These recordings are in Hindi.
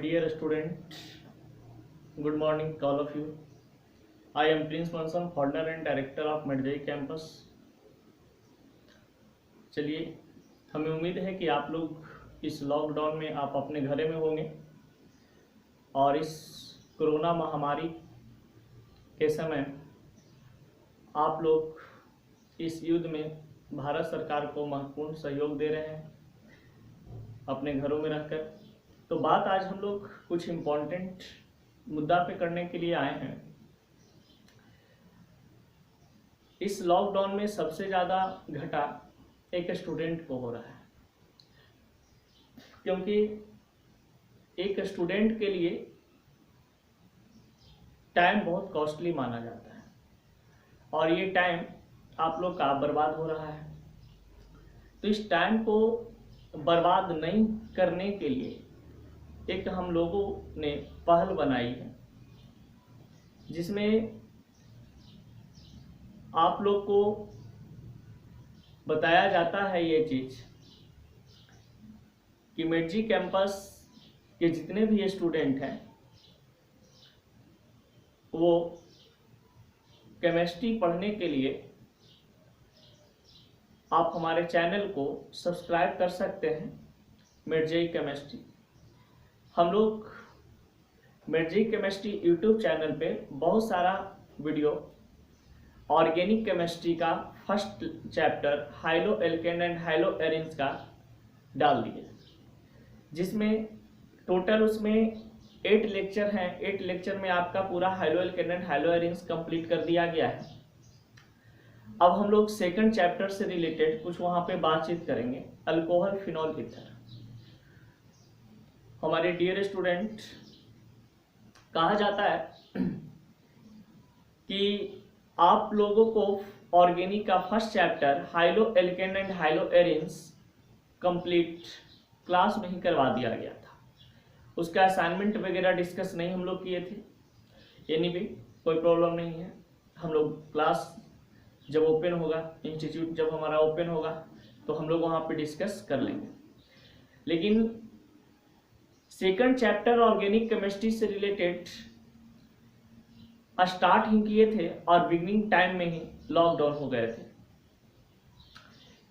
dear student, good morning to all of you. I am Prince Manson, founder and director of मेडजई कैंपस। चलिए, हमें उम्मीद है कि आप लोग इस लॉकडाउन में आप अपने घरे में होंगे और इस कोरोना महामारी के समय आप लोग इस युद्ध में भारत सरकार को महत्वपूर्ण सहयोग दे रहे हैं अपने घरों में रहकर। तो बात आज हम लोग कुछ इम्पोर्टेंट मुद्दा पे करने के लिए आए हैं। इस लॉकडाउन में सबसे ज़्यादा घाटा एक स्टूडेंट को हो रहा है, क्योंकि एक स्टूडेंट के लिए टाइम बहुत कॉस्टली माना जाता है और ये टाइम आप लोग का बर्बाद हो रहा है। तो इस टाइम को बर्बाद नहीं करने के लिए एक हम लोगों ने पहल बनाई है, जिसमें आप लोग को बताया जाता है ये चीज़ कि मेडजी कैंपस के जितने भी स्टूडेंट हैं वो केमिस्ट्री पढ़ने के लिए आप हमारे चैनल को सब्सक्राइब कर सकते हैं, मेडजी केमिस्ट्री। हम लोग मेडजी केमिस्ट्री यूट्यूब चैनल पे बहुत सारा वीडियो ऑर्गेनिक केमिस्ट्री का first chapter high-low alkene and high-low arenes का डाल दिए, जिसमें टोटल उसमें 8 लेक्चर हैं। 8 लेक्चर में आपका पूरा high-low alkene and high-low arenes complete कर दिया गया है। अब हम लोग सेकंड चैप्टर से रिलेटेड कुछ वहाँ पे बातचीत करेंगे, अल्कोहल फिनॉल ईथर। हमारे डियर स्टूडेंट, कहा जाता है कि आप लोगों को ऑर्गेनिक का first chapter high-low alkene and high-low arenes complete class में ही करवा दिया गया था। उसका असाइनमेंट वगैरह डिस्कस नहीं हम लोग किए थे। यानी भी कोई प्रॉब्लम नहीं है, हम लोग क्लास जब ओपन होगा, इंस्टीट्यूट जब हमारा ओपन होगा तो हम लोग वहाँ पे डिस्कस कर लेंगे। लेकिन सेकंड चैप्टर ऑर्गेनिक केमिस्ट्री से रिलेटेड स्टार्ट ही किए थे और बिगनिंग टाइम में ही लॉकडाउन हो गए थे।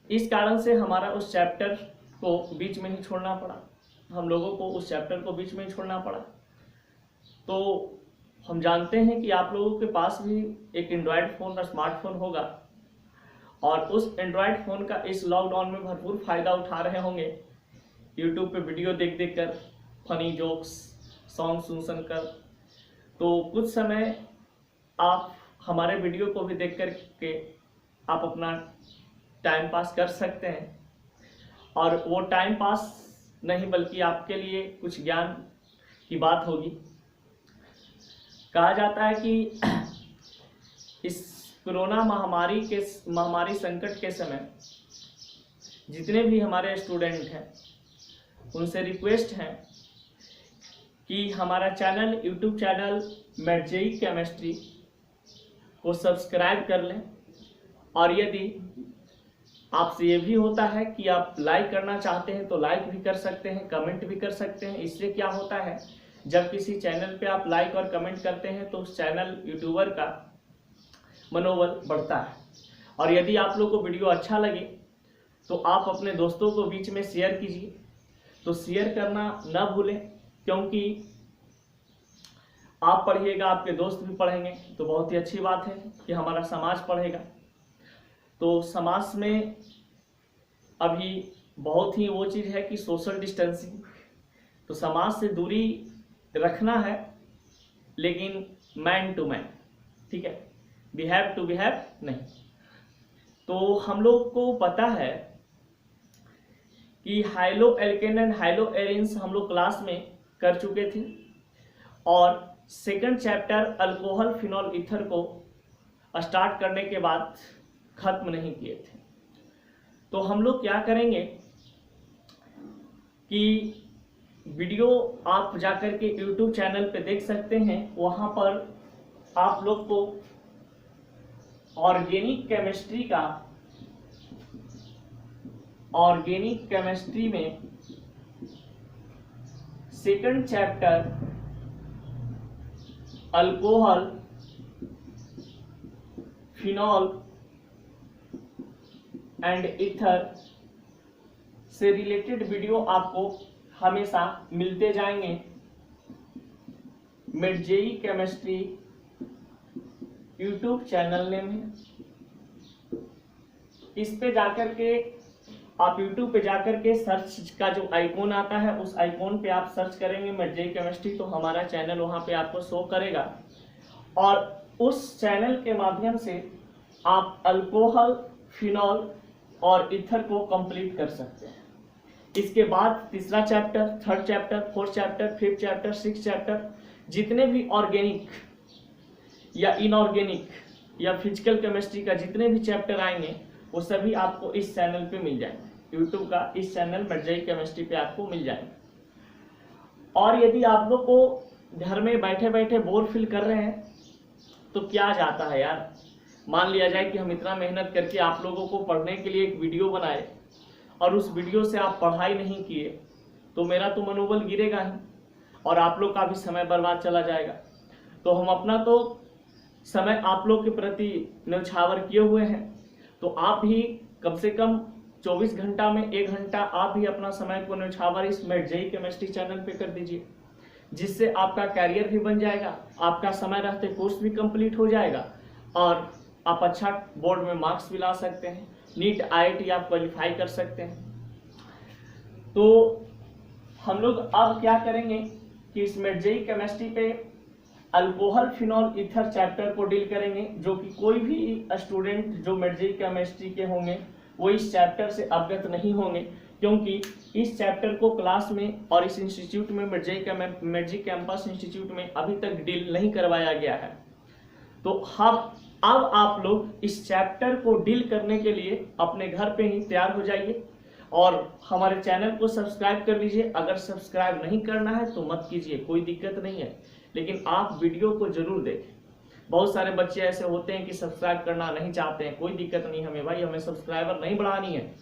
इस कारण से हमारा उस चैप्टर को बीच में ही छोड़ना पड़ा, हम लोगों को उस चैप्टर को बीच में ही छोड़ना पड़ा। तो हम जानते हैं कि आप लोगों के पास भी एक एंड्रॉयड फ़ोन और स्मार्टफोन होगा और उस एंड्रॉयड फ़ोन का इस लॉकडाउन में भरपूर फ़ायदा उठा रहे होंगे। यूट्यूब पे वीडियो देख देख कर, फनी जोक्स, सॉन्ग सुन कर। तो कुछ समय आप हमारे वीडियो को भी देख कर के आप अपना टाइम पास कर सकते हैं और वो टाइम पास नहीं बल्कि आपके लिए कुछ ज्ञान की बात होगी। कहा जाता है कि इस कोरोना महामारी संकट के समय जितने भी हमारे स्टूडेंट हैं उनसे रिक्वेस्ट है कि हमारा चैनल यूट्यूब चैनल मेडजी केमिस्ट्री को सब्सक्राइब कर लें। और यदि आपसे ये भी होता है कि आप लाइक करना चाहते हैं तो लाइक भी कर सकते हैं, कमेंट भी कर सकते हैं। इससे क्या होता है, जब किसी चैनल पे आप लाइक और कमेंट करते हैं तो उस चैनल यूट्यूबर का मनोबल बढ़ता है। और यदि आप लोग को वीडियो अच्छा लगे तो आप अपने दोस्तों को बीच में शेयर कीजिए। तो शेयर करना ना भूलें, क्योंकि आप पढ़िएगा, आपके दोस्त भी पढ़ेंगे तो बहुत ही अच्छी बात है कि हमारा समाज पढ़ेगा। तो समाज में अभी बहुत ही वो चीज़ है कि सोशल डिस्टेंसिंग, तो समाज से दूरी रखना है, लेकिन मैन टू मैन, ठीक है, बिहेव टू बिहेव नहीं। तो हम लोग को पता है कि high-low alkene and high-low arenes हम लोग क्लास में कर चुके थे और second chapter alcohol phenol ether को स्टार्ट करने के बाद खत्म नहीं किए थे। तो हम लोग क्या करेंगे कि वीडियो आप जाकर के यूट्यूब चैनल पे देख सकते हैं, वहाँ पर आप लोग को ऑर्गेनिक केमिस्ट्री में second chapter alcohol, phenol and ether से रिलेटेड वीडियो आपको हमेशा मिलते जाएंगे mid JEE chemistry YouTube channel में। इस पे जाकर के आप यूट्यूब पे जाकर के सर्च का जो आइकॉन आता है उस आइकॉन पे आप सर्च करेंगे मिड जेई केमिस्ट्री, तो हमारा चैनल वहां पे आपको शो करेगा और उस चैनल के माध्यम से आप अल्कोहल, फिनॉल और ईथर को कंप्लीट कर सकते हैं। इसके बाद तीसरा chapter, third chapter, fourth chapter, fifth chapter, six chapter, जितने भी ऑर्गेनिक या इनऑर्गेनिक या फिजिकल केमिस्ट्री का जितने भी चैप्टर आएंगे वो सभी आपको इस चैनल पे मिल जाएंगे। यूट्यूब का इस चैनल मिड जेई केमिस्ट्री पे आपको मिल जाएंगे। और यदि आप लोग को घर में बैठे बैठे बोर फील कर रहे हैं तो क्या जाता है यार, मान लिया जाए कि हम इतना मेहनत करके आप लोगों को पढ़ने के लिए एक वीडियो बनाए और उस वीडियो से आप पढ़ाई नहीं किए तो मेरा तो मनोबल गिरेगा ही और आप लोग का भी समय बर्बाद चला जाएगा। तो हम अपना तो समय आप लोग के प्रति न्यौछावर किए हुए हैं, तो आप भी कम से कम 24 घंटा में 1 घंटा आप भी अपना समय को न्यौछावर इस मिड जेई केमिस्ट्री चैनल पे कर दीजिए, जिससे आपका कैरियर भी बन जाएगा, आपका समय रहते कोर्स भी कंप्लीट हो जाएगा और आप अच्छा बोर्ड में मार्क्स भी ला सकते हैं, नीट IIT आप क्वालिफाई कर सकते हैं। तो हम लोग अब क्या करेंगे कि इस मिड जेई केमिस्ट्री पे अल्कोहल, फिनॉल, ईथर चैप्टर को डील करेंगे, जो कि कोई भी स्टूडेंट जो मिड जेई केमिस्ट्री के होंगे वो इस चैप्टर से अवगत नहीं होंगे, क्योंकि इस चैप्टर को क्लास में और इस इंस्टीट्यूट में मिड जेई कैंपस इंस्टीट्यूट में अभी तक डील नहीं करवाया गया है। तो अब आप लोग इस चैप्टर को डील करने के लिए अपने घर पे ही तैयार हो जाइए और हमारे चैनल को सब्सक्राइब कर लीजिए। अगर सब्सक्राइब नहीं करना है तो मत कीजिए, कोई दिक्कत नहीं है, लेकिन आप वीडियो को जरूर देखें। बहुत सारे बच्चे ऐसे होते हैं कि सब्सक्राइब करना नहीं चाहते हैं, कोई दिक्कत नहीं हमें भाई, हमें सब्सक्राइबर नहीं बढ़ानी है,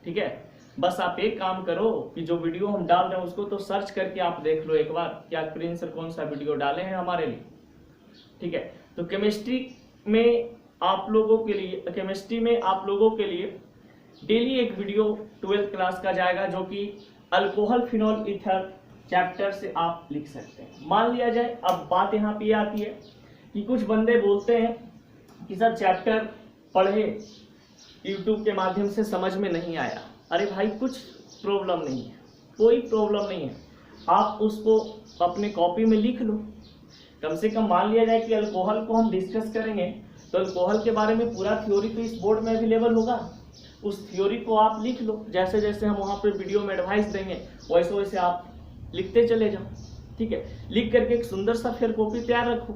ठीक है। बस आप एक काम करो कि जो वीडियो हम डाल रहे हैं उसको तो सर्च करके आप देख लो एक बार, क्या प्रिंस सर कौन सा वीडियो डाले हैं हमारे लिए, ठीक है। तो केमिस्ट्री में आप लोगों के लिए डेली एक वीडियो 12th क्लास का जाएगा, जो कि अल्कोहल, फिनॉल, ईथर चैप्टर से आप लिख सकते हैं। मान लिया जाए, अब बात यहाँ पे आती है कि कुछ बंदे बोलते हैं कि सर चैप्टर पढ़े यूट्यूब के माध्यम से समझ में नहीं आया। अरे भाई कुछ प्रॉब्लम नहीं है, कोई प्रॉब्लम नहीं है, आप उसको अपने कॉपी में लिख लो। कम से कम मान लिया जाए कि अल्कोहल को हम डिस्कस करेंगे तो अल्कोहल के बारे में पूरा थ्योरी तो इस बोर्ड में अवेलेबल होगा, उस थ्योरी को आप लिख लो। जैसे जैसे हम वहाँ पे वीडियो में एडवाइस देंगे वैसे वैसे आप लिखते चले जाओ, ठीक है। लिख करके एक सुंदर सा फिर कॉपी तैयार रखो,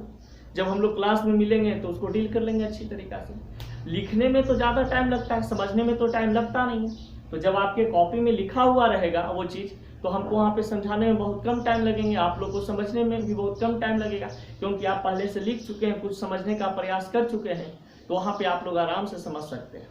जब हम लोग क्लास में मिलेंगे तो उसको डील कर लेंगे अच्छी तरीका से। लिखने में तो ज़्यादा टाइम लगता है, समझने में तो टाइम लगता नहीं है। तो जब आपके कॉपी में लिखा हुआ रहेगा वो चीज़, तो हमको वहाँ पे समझाने में बहुत कम टाइम लगेंगे, आप लोग को समझने में भी बहुत कम टाइम लगेगा, क्योंकि आप पहले से लिख चुके हैं, कुछ समझने का प्रयास कर चुके हैं, तो वहाँ पे आप लोग आराम से समझ सकते हैं,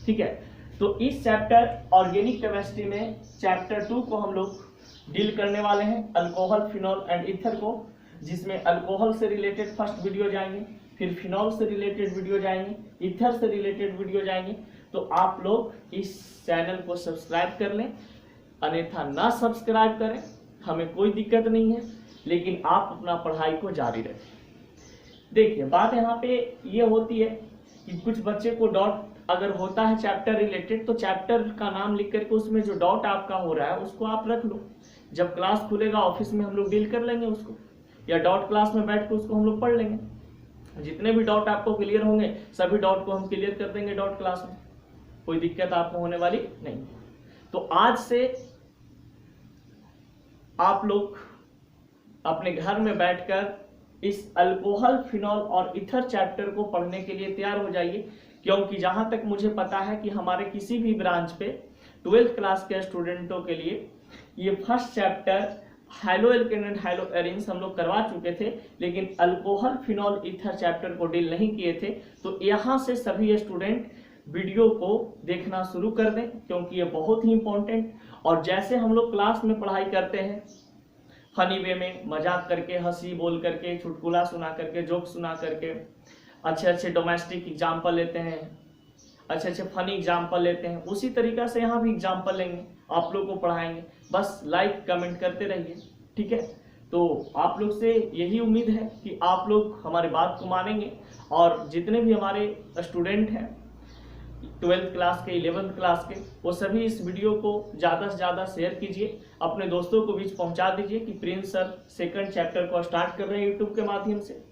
ठीक है। तो इस चैप्टर ऑर्गेनिक केमिस्ट्री में चैप्टर 2 को हम लोग डील करने वाले हैं, अल्कोहल, फिनॉल एंड ईथर को, जिसमें अल्कोहल से रिलेटेड फर्स्ट वीडियो जाएंगे, फिर फिनॉल से रिलेटेड वीडियो जाएंगे, ईथर से रिलेटेड वीडियो जाएंगे। तो आप लोग इस चैनल को सब्सक्राइब कर लें, अन्यथा ना सब्सक्राइब करें, हमें कोई दिक्कत नहीं है, लेकिन आप अपना पढ़ाई को जारी रखें। देखिए बात यहाँ पे ये होती है कि कुछ बच्चे को डॉट अगर होता है चैप्टर रिलेटेड, तो चैप्टर का नाम लिख करके उसमें जो डॉट आपका हो रहा है उसको आप रख लो, जब क्लास खुलेगा ऑफिस में हम लोग डील कर लेंगे उसको, या डॉट क्लास में बैठ के उसको हम लोग पढ़ लेंगे। जितने भी डॉट आपको क्लियर होंगे सभी डॉट को हम क्लियर कर देंगे डॉट क्लास में, कोई दिक्कत आपको होने वाली नहीं। तो आज से आप लोग अपने घर में बैठकर इस अल्कोहल, फिनॉल और ईथर चैप्टर को पढ़ने के लिए तैयार हो जाइए, क्योंकि जहां तक मुझे पता है कि हमारे किसी भी ब्रांच पे 12th क्लास के स्टूडेंटों के लिए ये first chapter high-low alkene and high-low arenes हम लोग करवा चुके थे, लेकिन अल्कोहल, फिनॉल, ईथर चैप्टर को डील नहीं किए थे। तो यहाँ से सभी स्टूडेंट वीडियो को देखना शुरू कर दें, क्योंकि ये बहुत ही इंपॉर्टेंट, और जैसे हम लोग क्लास में पढ़ाई करते हैं फनी वे में मजाक करके, हंसी बोल करके, चुटकुला सुना करके, जोक सुना करके, अच्छे अच्छे डोमेस्टिक एग्जाम्पल लेते हैं, अच्छे अच्छे फनी एग्जाम्पल लेते हैं। उसी तरीका से यहाँ भी एग्जाम्पल लेंगे, आप लोग को पढ़ाएंगे। बस लाइक कमेंट करते रहिए, ठीक है। तो आप लोग से यही उम्मीद है कि आप लोग हमारे बात को मानेंगे, और जितने भी हमारे स्टूडेंट हैं 12th क्लास के, 11th क्लास के, वो सभी इस वीडियो को ज़्यादा से ज़्यादा शेयर कीजिए, अपने दोस्तों को बीच पहुंचा दीजिए कि प्रिंस सर 2nd चैप्टर को स्टार्ट कर रहे हैं यूट्यूब के माध्यम से,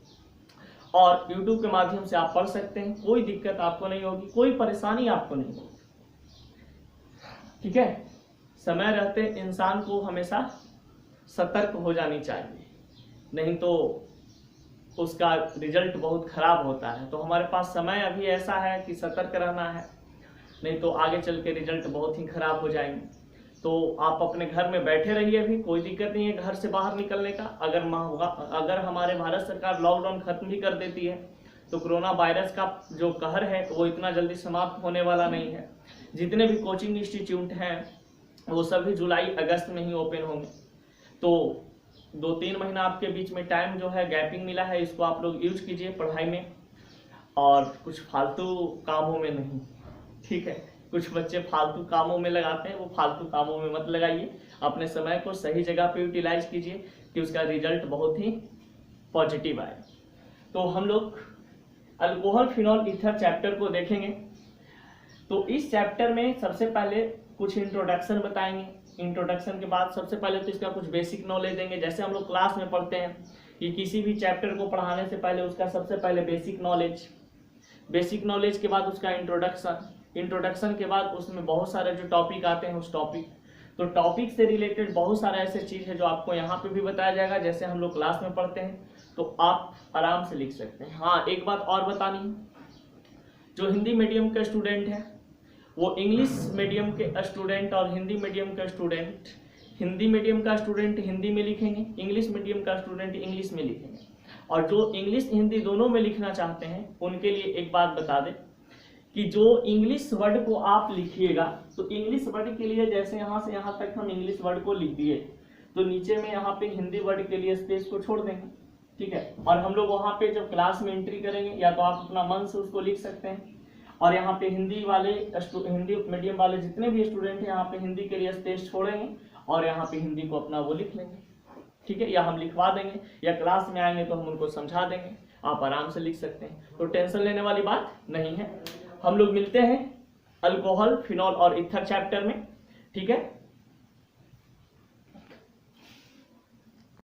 और यूट्यूब के माध्यम से आप पढ़ सकते हैं। कोई दिक्कत आपको नहीं होगी, कोई परेशानी आपको नहीं होगी, ठीक है। समय रहते इंसान को हमेशा सतर्क हो जानी चाहिए, नहीं तो उसका रिजल्ट बहुत खराब होता है। तो हमारे पास समय अभी ऐसा है कि सतर्क रहना है, नहीं तो आगे चल के रिजल्ट बहुत ही खराब हो जाएंगे। तो आप अपने घर में बैठे रहिए, अभी कोई दिक्कत नहीं है घर से बाहर निकलने का। अगर हमारे भारत सरकार लॉकडाउन खत्म भी कर देती है तो कोरोना वायरस का जो कहर है वो इतना जल्दी समाप्त होने वाला नहीं है। जितने भी कोचिंग इंस्टीट्यूट हैं वो सभी जुलाई अगस्त में ही ओपन होंगे। तो 2-3 महीना आपके बीच में टाइम जो है गैपिंग मिला है, इसको आप लोग यूज कीजिए पढ़ाई में, और कुछ फालतू कामों में नहीं, ठीक है। कुछ बच्चे फालतू कामों में लगाते हैं, वो फालतू कामों में मत लगाइए। अपने समय को सही जगह पे यूटिलाइज कीजिए कि उसका रिजल्ट बहुत ही पॉजिटिव आए। तो हम लोग अल्कोहल फिनॉल ईथर चैप्टर को देखेंगे। तो इस चैप्टर में सबसे पहले कुछ इंट्रोडक्शन बताएंगे। इंट्रोडक्शन के बाद सबसे पहले तो इसका कुछ बेसिक नॉलेज देंगे। जैसे हम लोग क्लास में पढ़ते हैं कि किसी भी चैप्टर को पढ़ाने से पहले उसका सबसे पहले बेसिक नॉलेज के बाद उसका इंट्रोडक्शन के बाद उसमें बहुत सारे जो टॉपिक आते हैं उस टॉपिक, तो टॉपिक से रिलेटेड बहुत सारे ऐसे चीज़ है जो आपको यहाँ पे भी बताया जाएगा जैसे हम लोग क्लास में पढ़ते हैं, तो आप आराम से लिख सकते हैं। हाँ, एक बात और बतानी है, जो हिंदी मीडियम के स्टूडेंट हैं वो इंग्लिश मीडियम के स्टूडेंट और हिंदी मीडियम का स्टूडेंट, हिंदी मीडियम का स्टूडेंट हिंदी में लिखेंगे, इंग्लिश मीडियम का स्टूडेंट इंग्लिश में लिखेंगे। और जो इंग्लिश हिंदी दोनों में लिखना चाहते हैं उनके लिए एक बात बता दें कि जो इंग्लिश वर्ड को आप लिखिएगा, तो इंग्लिश वर्ड के लिए जैसे यहाँ से यहाँ तक हम इंग्लिश वर्ड को लिख दिए, तो नीचे में यहाँ पे हिंदी वर्ड के लिए स्पेस को छोड़ देंगे, ठीक है। और हम लोग वहाँ पे जब क्लास में एंट्री करेंगे या तो आप अपना मन से उसको लिख सकते हैं, और यहाँ पे हिंदी मीडियम वाले जितने भी स्टूडेंट हैं यहाँ पे हिंदी के लिए स्पेस छोड़ेंगे और यहाँ पे हिंदी को अपना वो लिख लेंगे, ठीक है। या हम लिखवा देंगे या क्लास में आएंगे तो हम उनको समझा देंगे, आप आराम से लिख सकते हैं, तो टेंशन लेने वाली बात नहीं है। हम लोग मिलते हैं अल्कोहल फिनॉल और ईथर चैप्टर में, ठीक है।